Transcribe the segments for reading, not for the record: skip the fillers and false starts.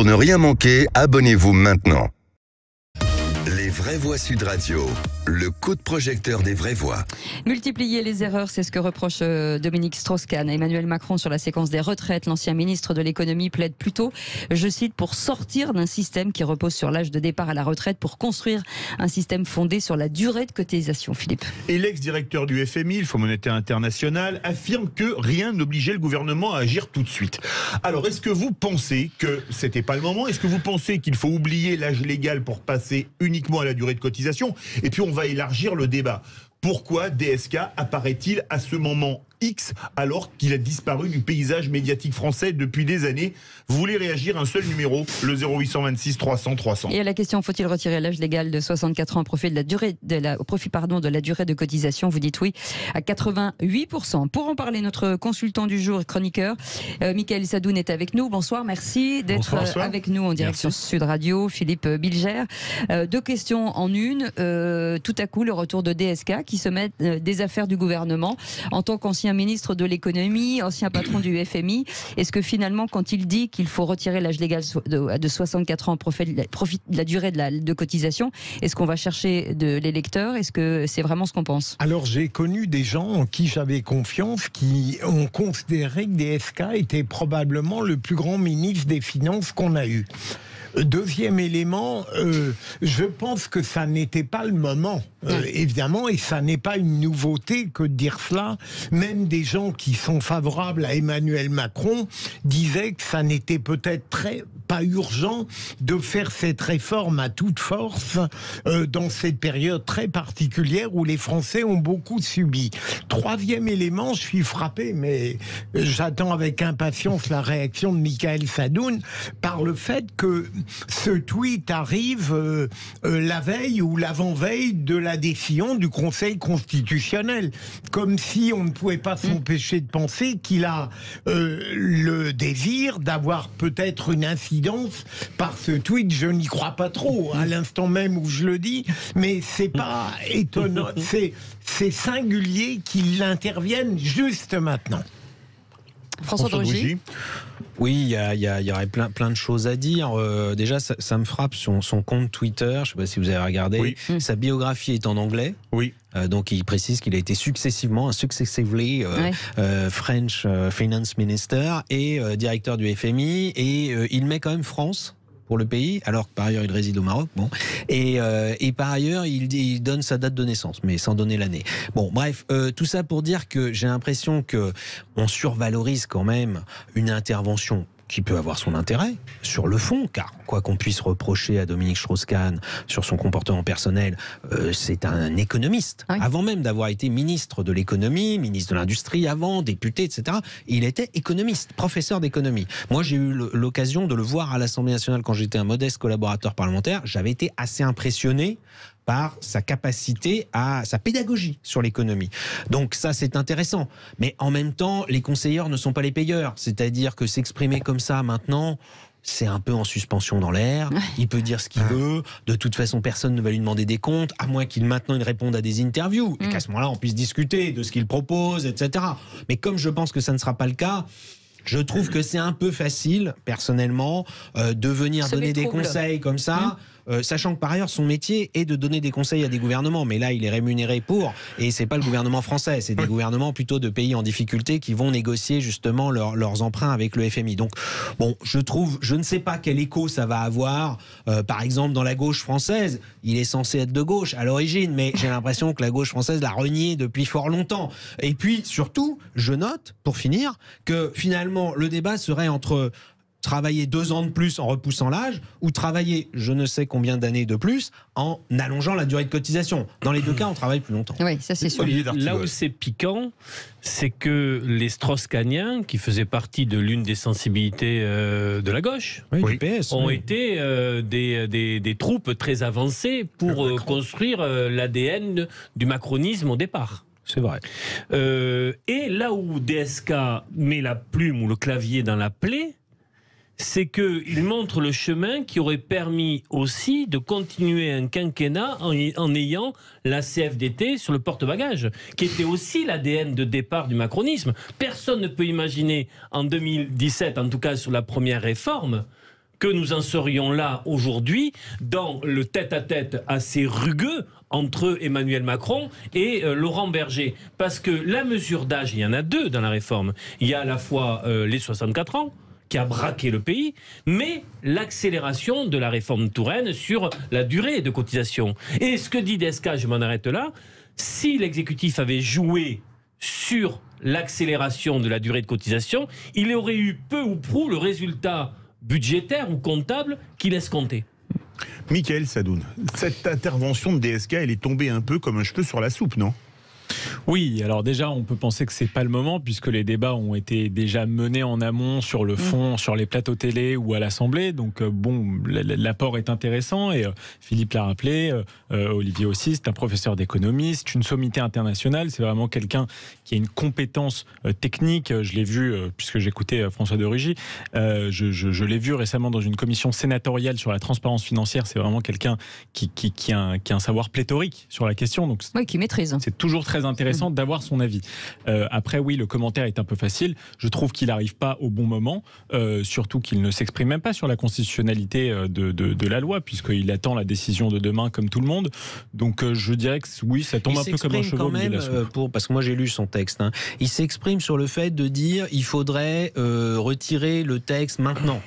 Pour ne rien manquer, abonnez-vous maintenant. Les vraies voix Sud Radio, le coup de projecteur des vraies voix. Multiplier les erreurs, c'est ce que reproche Dominique Strauss-Kahn à Emmanuel Macron sur la séquence des retraites. L'ancien ministre de l'économie plaide plutôt, je cite, pour sortir d'un système qui repose sur l'âge de départ à la retraite pour construire un système fondé sur la durée de cotisation. Philippe. Et l'ex-directeur du FMI, le Fonds monétaire international, affirme que rien n'obligeait le gouvernement à agir tout de suite. Alors, est-ce que vous pensez que c'était pas le moment? Est-ce que vous pensez qu'il faut oublier l'âge légal pour passer uniquement à la durée de cotisation? Et puis on va élargir le débat. Pourquoi DSK apparaît-il à ce moment X alors qu'il a disparu du paysage médiatique français depuis des années? Vous voulez réagir? Un seul numéro, le 0826 300 300. Et à la question, faut-il retirer l'âge légal de 64 ans au profit de la durée de cotisation? Vous dites oui à 88%. Pour en parler, notre consultant du jour et chroniqueur, Michael Sadoun est avec nous. Bonsoir, merci d'être avec nous en direct sur Sud Radio. Philippe Bilger. Deux questions en une. Tout à coup, le retour de DSK qui se met des affaires du gouvernement en tant qu'ancien ministre de l'économie, ancien patron du FMI. Est-ce que finalement, quand il dit qu'il faut retirer l'âge légal de 64 ans au profit de la durée de cotisation, est-ce qu'on va chercher de l'électeur? Est-ce que c'est vraiment ce qu'on pense? Alors j'ai connu des gens en qui j'avais confiance qui ont considéré que DSK était probablement le plus grand ministre des Finances qu'on a eu. Deuxième élément, je pense que ça n'était pas le moment, évidemment, et ça n'est pas une nouveauté que de dire cela. Même des gens qui sont favorables à Emmanuel Macron disaient que ça n'était peut-être pas urgent de faire cette réforme à toute force dans cette période très particulière où les Français ont beaucoup subi. Troisième élément, je suis frappé, mais j'attends avec impatience la réaction de Michael Sadoun par le fait que ce tweet arrive la veille ou l'avant-veille de la décision du Conseil constitutionnel. Comme si on ne pouvait pas s'empêcher de penser qu'il a le désir d'avoir peut-être une incidence par ce tweet. Je n'y crois pas trop à l'instant même où je le dis, mais c'est pas étonnant. C'est singulier qu'il intervienne juste maintenant. François de Rugy. Oui, il y aurait plein de choses à dire. Déjà, ça me frappe son compte Twitter. Je ne sais pas si vous avez regardé. Oui. Sa biographie est en anglais. Oui. Donc, il précise qu'il a été successively French Finance Minister et directeur du FMI. Et il met quand même France pour le pays, alors que par ailleurs il réside au Maroc. Bon, et par ailleurs il donne sa date de naissance, mais sans donner l'année. Bon, bref, tout ça pour dire que j'ai l'impression que on survalorise quand même une intervention qui peut avoir son intérêt sur le fond, car quoi qu'on puisse reprocher à Dominique Strauss-Kahn sur son comportement personnel, c'est un économiste. Oui. Avant même d'avoir été ministre de l'économie, ministre de l'industrie avant, député, etc., il était économiste, professeur d'économie. Moi, j'ai eu l'occasion de le voir à l'Assemblée nationale quand j'étais un modeste collaborateur parlementaire. J'avais été assez impressionné par sa capacité sa pédagogie sur l'économie. Donc ça, c'est intéressant. Mais en même temps, les conseilleurs ne sont pas les payeurs. C'est-à-dire que s'exprimer comme ça maintenant, c'est un peu en suspension dans l'air. Il peut dire ce qu'il veut. De toute façon, personne ne va lui demander des comptes, à moins qu'il maintenant il réponde à des interviews. Et qu'à ce moment-là, on puisse discuter de ce qu'il propose, etc. Mais comme je pense que ça ne sera pas le cas, je trouve que c'est un peu facile, personnellement, de venir donner des conseils comme ça, sachant que par ailleurs son métier est de donner des conseils à des gouvernements, mais là il est rémunéré pour, et c'est pas le gouvernement français, c'est des gouvernements plutôt de pays en difficulté qui vont négocier justement leurs emprunts avec le FMI. Donc bon, je ne sais pas quel écho ça va avoir, par exemple dans la gauche française. Il est censé être de gauche à l'origine, mais j'ai l'impression que la gauche française l'a renié depuis fort longtemps. Et puis surtout, je note, pour finir, que finalement le débat serait entre travailler 2 ans de plus en repoussant l'âge ou travailler je ne sais combien d'années de plus en allongeant la durée de cotisation. Dans les deux cas, on travaille plus longtemps. Oui, ça c'est sûr. Là où c'est piquant, c'est que les Strauss-Kahniens, qui faisaient partie de l'une des sensibilités de la gauche, du PS, ont été des troupes très avancées pour construire l'ADN du macronisme au départ. C'est vrai. Et là où DSK met la plume ou le clavier dans la plaie, c'est qu'il montre le chemin qui aurait permis aussi de continuer un quinquennat en ayant la CFDT sur le porte-bagages, qui était aussi l'ADN de départ du macronisme. Personne ne peut imaginer, en 2017, en tout cas sur la première réforme, que nous en serions là aujourd'hui dans le tête-à-tête assez rugueux entre Emmanuel Macron et Laurent Berger. Parce que la mesure d'âge, il y en a deux dans la réforme. Il y a à la fois les 64 ans, qui a braqué le pays, mais l'accélération de la réforme Touraine sur la durée de cotisation. Et ce que dit DSK, je m'en arrête là, si l'exécutif avait joué sur l'accélération de la durée de cotisation, il aurait eu peu ou prou le résultat budgétaire ou comptable qu'il escomptait. Mickaël Sadoun, cette intervention de DSK, elle est tombée un peu comme un cheveu sur la soupe, non ? Oui, alors déjà, on peut penser que c'est pas le moment puisque les débats ont été déjà menés en amont sur le fond, sur les plateaux télé ou à l'Assemblée. Donc bon, l'apport est intéressant et Philippe l'a rappelé, Olivier aussi, c'est un professeur d'économie, c'est une sommité internationale, c'est vraiment quelqu'un qui a une compétence technique. Je l'ai vu puisque j'écoutais François de Rugy, je l'ai vu récemment dans une commission sénatoriale sur la transparence financière. C'est vraiment quelqu'un qui a un savoir pléthorique sur la question. Donc oui, qui maîtrise. C'est toujours très intéressant d'avoir son avis. Après, oui, le commentaire est un peu facile. Je trouve qu'il n'arrive pas au bon moment, surtout qu'il ne s'exprime même pas sur la constitutionnalité de la loi, puisqu'il attend la décision de demain comme tout le monde. Donc je dirais que oui, ça tombe un peu comme un cheveu au milieu de la soupe. Parce que moi j'ai lu son texte. Hein. Il s'exprime sur le fait de dire il faudrait retirer le texte maintenant.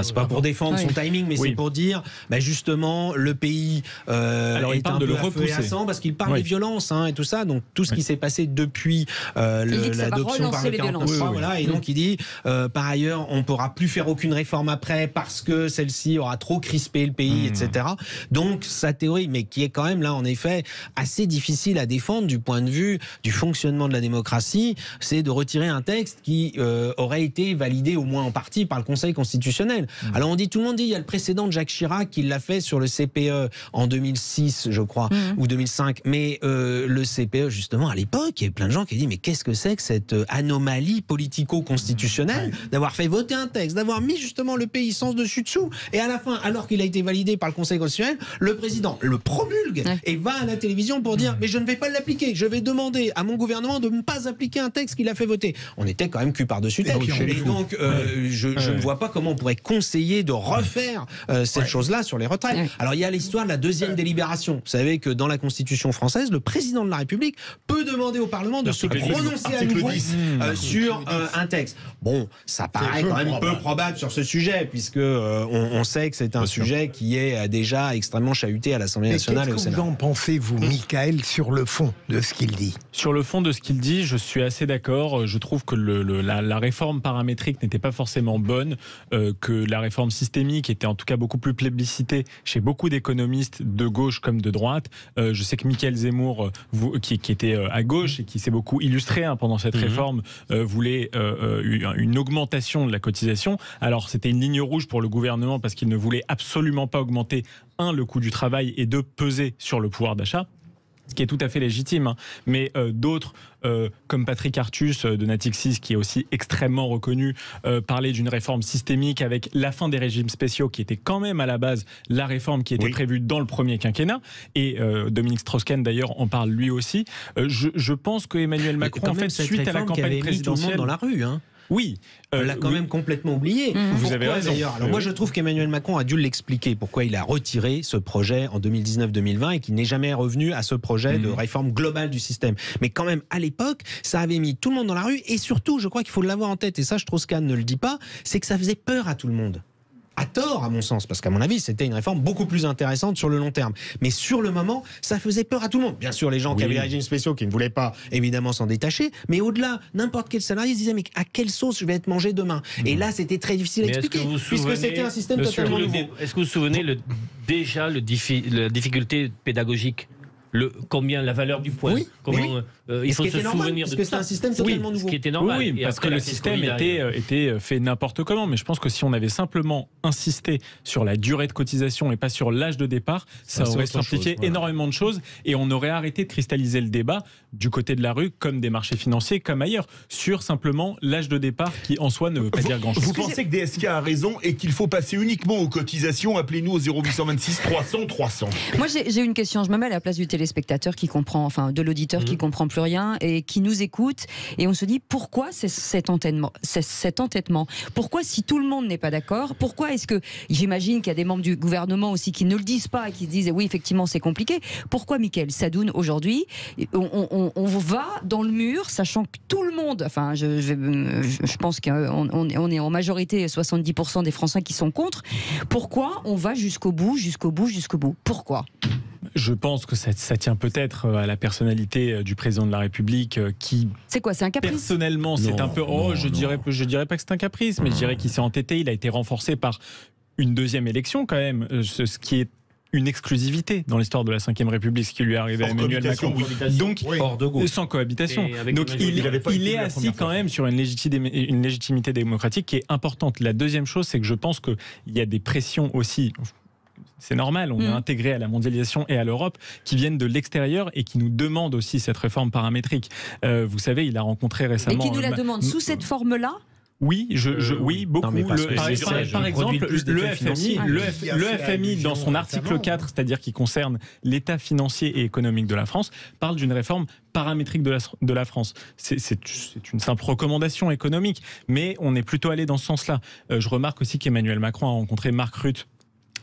C'est pas pour défendre son timing, mais c'est pour dire justement le pays alors, est un peu à feu et à sang parce qu'il parle des violences et tout ça. Donc tout ce qui s'est passé depuis l'adoption par le 49.3, voilà, et donc il dit par ailleurs on ne pourra plus faire aucune réforme après parce que celle-ci aura trop crispé le pays, etc. Donc sa théorie, mais qui est quand même là en effet assez difficile à défendre du point de vue du fonctionnement de la démocratie, c'est de retirer un texte qui aurait été validé au moins en partie par le Conseil constitutionnel. Alors tout le monde dit il y a le précédent de Jacques Chirac qui l'a fait sur le CPE en 2006 je crois ou 2005, mais le CPE justement à l'époque il y avait plein de gens qui disent mais qu'est-ce que c'est que cette anomalie politico-constitutionnelle d'avoir fait voter un texte, d'avoir mis justement le pays sans dessus dessous et à la fin alors qu'il a été validé par le Conseil constitutionnel le président le promulgue et va à la télévision pour dire mais je ne vais pas l'appliquer, je vais demander à mon gouvernement de ne pas appliquer un texte qu'il a fait voter. On était quand même cul par-dessus tête et donc je ne vois pas comment on pourrait conseiller de refaire cette chose-là sur les retraites. Alors il y a l'histoire de la deuxième délibération. Vous savez que dans la Constitution française, le président de la République peut demander au Parlement de se prononcer à nouveau sur un texte. Bon, ça paraît quand même peu probable sur ce sujet, puisque on sait que c'est un sujet qui est déjà extrêmement chahuté à l'Assemblée nationale et au Sénat. Qu'est-ce que vous en pensez, vous, Mickaël, sur le fond de ce qu'il dit ? Sur le fond de ce qu'il dit, je suis assez d'accord. Je trouve que la réforme paramétrique n'était pas forcément bonne, que la réforme systémique était en tout cas beaucoup plus plébiscitée chez beaucoup d'économistes de gauche comme de droite. Je sais que Michael Zemmour, qui était à gauche et qui s'est beaucoup illustré pendant cette réforme, voulait une augmentation de la cotisation. Alors c'était une ligne rouge pour le gouvernement parce qu'il ne voulait absolument pas augmenter, le coût du travail et peser sur le pouvoir d'achat. Ce qui est tout à fait légitime, mais d'autres, comme Patrick Artus de Natixis, qui est aussi extrêmement reconnu, parlaient d'une réforme systémique avec la fin des régimes spéciaux, qui était quand même à la base la réforme qui était prévue dans le premier quinquennat, et Dominique Strauss-Kahn d'ailleurs en parle lui aussi. Je pense que Emmanuel Macron, en fait, suite à la campagne présidentielle, dans la rue, Oui, on l'a quand même complètement oublié. Vous avez raison. Alors moi je trouve qu'Emmanuel Macron a dû l'expliquer pourquoi il a retiré ce projet en 2019-2020 et qu'il n'est jamais revenu à ce projet de réforme globale du système. Mais quand même à l'époque, ça avait mis tout le monde dans la rue et surtout, je crois qu'il faut l'avoir en tête et ça Strauss-Kahn ne le dit pas, c'est que ça faisait peur à tout le monde. À tort, à mon sens, parce qu'à mon avis, c'était une réforme beaucoup plus intéressante sur le long terme. Mais sur le moment, ça faisait peur à tout le monde. Bien sûr, les gens qui avaient les régimes spéciaux, qui ne voulaient pas, évidemment, s'en détacher. Mais au-delà, n'importe quel salarié se disait, mais à quelle sauce je vais être mangé demain ? Et là, c'était très difficile à expliquer, puisque c'était un système totalement nouveau. Est-ce que vous vous souvenez la difficulté pédagogique ? Combien la valeur du point. Il faut se souvenir de que c'est un système totalement nouveau. Ce qui était normal. Oui, parce que le système était fait n'importe comment. Mais je pense que si on avait simplement insisté sur la durée de cotisation et pas sur l'âge de départ, ça aurait simplifié énormément de choses et on aurait arrêté de cristalliser le débat du côté de la rue, comme des marchés financiers, comme ailleurs, sur simplement l'âge de départ qui en soi ne veut pas dire grand-chose. Vous pensez que DSK a raison et qu'il faut passer uniquement aux cotisations ? Appelez-nous au 0826 300 300. Moi j'ai une question, je me mets à la place du téléspectateur. téléspectateur qui comprend, enfin de l'auditeur qui comprend plus rien et qui nous écoute, et on se dit pourquoi cet entêtement, pourquoi si tout le monde n'est pas d'accord, pourquoi est-ce que, j'imagine qu'il y a des membres du gouvernement aussi qui ne le disent pas et qui se disent oui effectivement c'est compliqué, pourquoi Michaël Sadoun aujourd'hui on va dans le mur sachant que tout le monde, enfin je pense qu'on est en majorité 70% des Français qui sont contre, pourquoi on va jusqu'au bout, pourquoi ? Je pense que ça tient peut-être à la personnalité du président de la République qui... C'est quoi, c'est un caprice ? Personnellement, c'est un peu... je dirais pas que c'est un caprice, mais je dirais qu'il s'est entêté. Il a été renforcé par une deuxième élection quand même, ce qui est une exclusivité dans l'histoire de la Ve République, ce qui lui est arrivé à Emmanuel Macron. Donc, hors de gauche. Sans cohabitation. Donc, il est assis quand même sur une légitimité démocratique qui est importante. La deuxième chose, c'est que je pense qu'il y a des pressions aussi... C'est normal, on est intégré à la mondialisation et à l'Europe qui viennent de l'extérieur et qui nous demandent aussi cette réforme paramétrique. Vous savez, il a rencontré récemment... Et qui nous la demande sous cette forme-là ? Oui, oui, beaucoup. Par exemple, le FMI, dans son article 4, c'est-à-dire qui concerne l'état financier et économique de la France, parle d'une réforme paramétrique de la France. C'est une simple recommandation économique, mais on est plutôt allé dans ce sens-là. Je remarque aussi qu'Emmanuel Macron a rencontré Mark Rutte,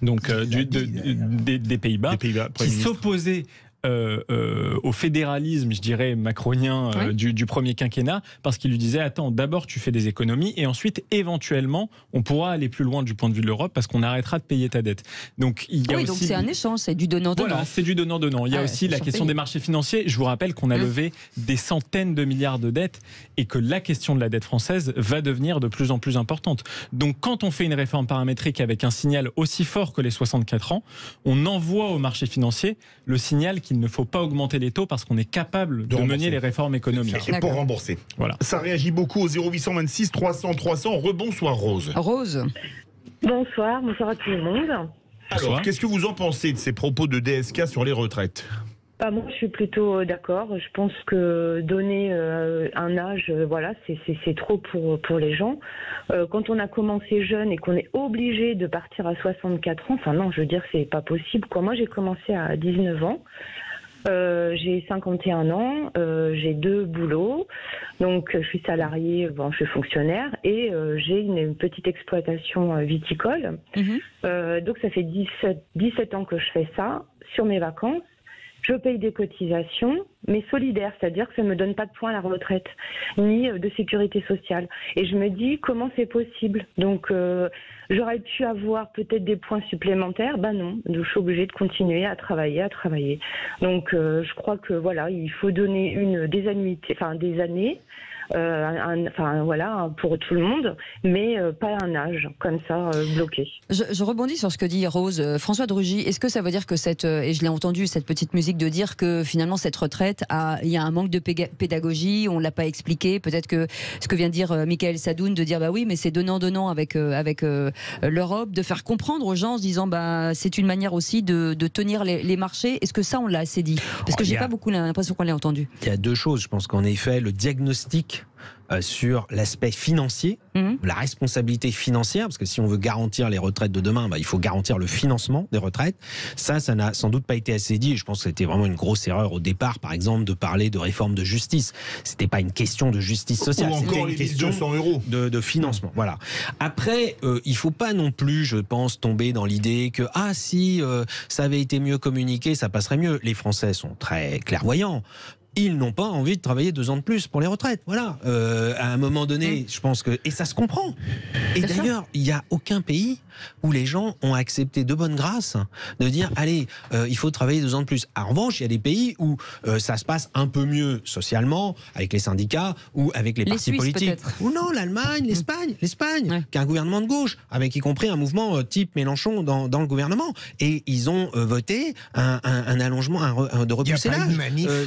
donc des Pays-Bas, qui s'opposait au fédéralisme, je dirais, macronien du premier quinquennat, parce qu'il lui disait, attends, d'abord tu fais des économies et ensuite, éventuellement, on pourra aller plus loin du point de vue de l'Europe parce qu'on arrêtera de payer ta dette. Donc, il y a aussi... donc c'est un échange, c'est du donnant-donnant. Voilà, c'est du donnant-donnant. Il y a aussi la question des marchés financiers. Je vous rappelle qu'on a levé des centaines de milliards de dettes et que la question de la dette française va devenir de plus en plus importante. Donc, quand on fait une réforme paramétrique avec un signal aussi fort que les 64 ans, on envoie aux marchés financiers le signal qu'il ne faut pas augmenter les taux parce qu'on est capable de mener les réformes économiques. Et pour rembourser. Voilà. Ça réagit beaucoup au 0826 300 300. Rebonsoir Rose. Rose. Bonsoir à tout le monde. Alors, qu'est-ce que vous en pensez de ces propos de DSK sur les retraites ? Moi, je suis plutôt d'accord. Je pense que donner un âge, c'est trop pour les gens. Quand on a commencé jeune et qu'on est obligé de partir à 64 ans, enfin non, je veux dire, c'est pas possible. Moi, j'ai commencé à 19 ans. J'ai 51 ans, j'ai 2 boulots, donc je suis salariée, je suis fonctionnaire et j'ai une petite exploitation viticole. Donc ça fait 17 ans que je fais ça sur mes vacances. Je paye des cotisations, mais solidaires, c'est-à-dire que ça ne me donne pas de points à la retraite, ni de sécurité sociale. Et je me dis, comment c'est possible ? Donc, j'aurais pu avoir peut-être des points supplémentaires. Non, je suis obligée de continuer à travailler. Donc, je crois que il faut donner des années. Pour tout le monde, mais pas un âge comme ça bloqué. Je rebondis sur ce que dit Rose. François de Rugy, est-ce que ça veut dire que et je l'ai entendu, cette petite musique de dire que finalement cette retraite, il y a un manque de pédagogie, on ne l'a pas expliqué, peut-être que ce que vient de dire Michaël Sadoun, de dire oui, mais c'est donnant-donnant avec l'Europe, de faire comprendre aux gens en se disant c'est une manière aussi de tenir les marchés. Est-ce que ça, on l'a assez dit ? Parce que j'ai pas beaucoup l'impression qu'on l'ait entendu. Il y a deux choses. Je pense qu'en effet, le diagnostic sur l'aspect financier, la responsabilité financière, parce que si on veut garantir les retraites de demain, il faut garantir le financement des retraites. Ça n'a sans doute pas été assez dit. Je pense que c'était vraiment une grosse erreur au départ, par exemple, de parler de réforme de justice. C'était pas une question de justice sociale, c'était une question de financement. Voilà. Après, il faut pas non plus, je pense, tomber dans l'idée que si ça avait été mieux communiqué, ça passerait mieux. Les Français sont très clairvoyants. Ils n'ont pas envie de travailler 2 ans de plus pour les retraites. Voilà. À un moment donné, je pense que... Et ça se comprend. Et d'ailleurs, il n'y a aucun pays où les gens ont accepté de bonne grâce de dire, allez, il faut travailler 2 ans de plus. En revanche, il y a des pays où ça se passe un peu mieux socialement, avec les syndicats ou avec les partis politiques. Ou non, l'Allemagne, l'Espagne, qui a un gouvernement de gauche, avec y compris un mouvement type Mélenchon dans le gouvernement. Et ils ont voté un allongement, de repousser l'âge.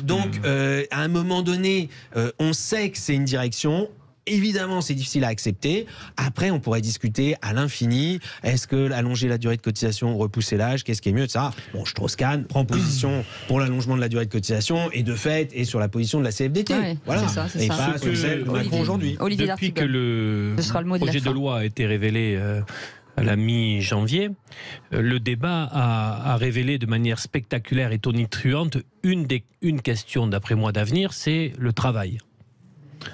Donc, à un moment donné, on sait que c'est une direction. Évidemment, c'est difficile à accepter. Après, on pourrait discuter à l'infini. Est-ce que allonger la durée de cotisation ou repousser l'âge, qu'est-ce qui est mieux de ça ? Bon, Strauss-Kahn prend position pour l'allongement de la durée de cotisation et de fait, et sur la position de la CFDT. Voilà. Et pas celle de Macron aujourd'hui. Depuis que le projet de loi a été révélé à la mi-janvier, le débat a révélé de manière spectaculaire et tonitruante une question, d'après moi, d'avenir, c'est le travail.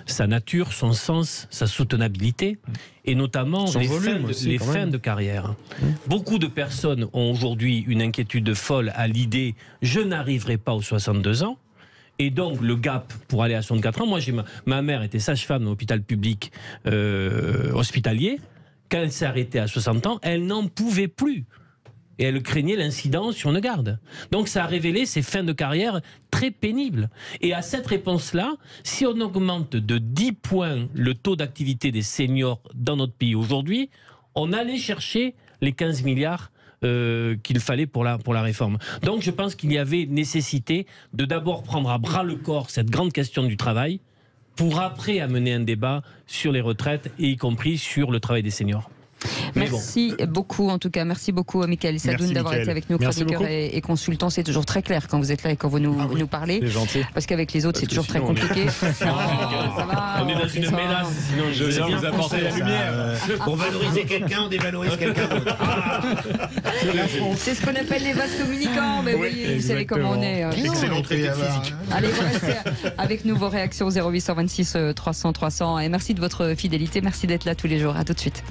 Sa nature, son sens, sa soutenabilité, et notamment les fins de carrière. Beaucoup de personnes ont aujourd'hui une inquiétude folle à l'idée « je n'arriverai pas aux 62 ans ». Et donc, le gap pour aller à 64 ans, moi, ma mère était sage-femme dans l'hôpital public hospitalier. Quand elle s'est arrêtée à 60 ans, elle n'en pouvait plus. Et elle craignait l'incidence sur une garde. Donc, ça a révélé ces fins de carrière très pénibles. Et à cette réponse-là, si on augmente de 10 points le taux d'activité des seniors dans notre pays aujourd'hui, on allait chercher les 15 milliards qu'il fallait pour la réforme. Donc je pense qu'il y avait nécessité de d'abord prendre à bras le corps cette grande question du travail pour après amener un débat sur les retraites et y compris sur le travail des seniors. Merci beaucoup, en tout cas, merci beaucoup à Michael Sadoun d'avoir été avec nous, chroniqueur et consultant. C'est toujours très clair quand vous êtes là et quand vous nous parlez. C'est gentil. Parce qu'avec les autres, c'est toujours très compliqué. Ça va, on est dans une mélasse, sinon je viens vous apporter la lumière. Pour valoriser quelqu'un, on dévalorise quelqu'un d'autre. C'est ce qu'on appelle les vases communicants. Mais voyez, vous savez comment on est. Excellent traité de physique. Allez, vous restez avec nous, vos réactions 0826 300 300. Et merci de votre fidélité. Merci d'être là tous les jours. À tout de suite.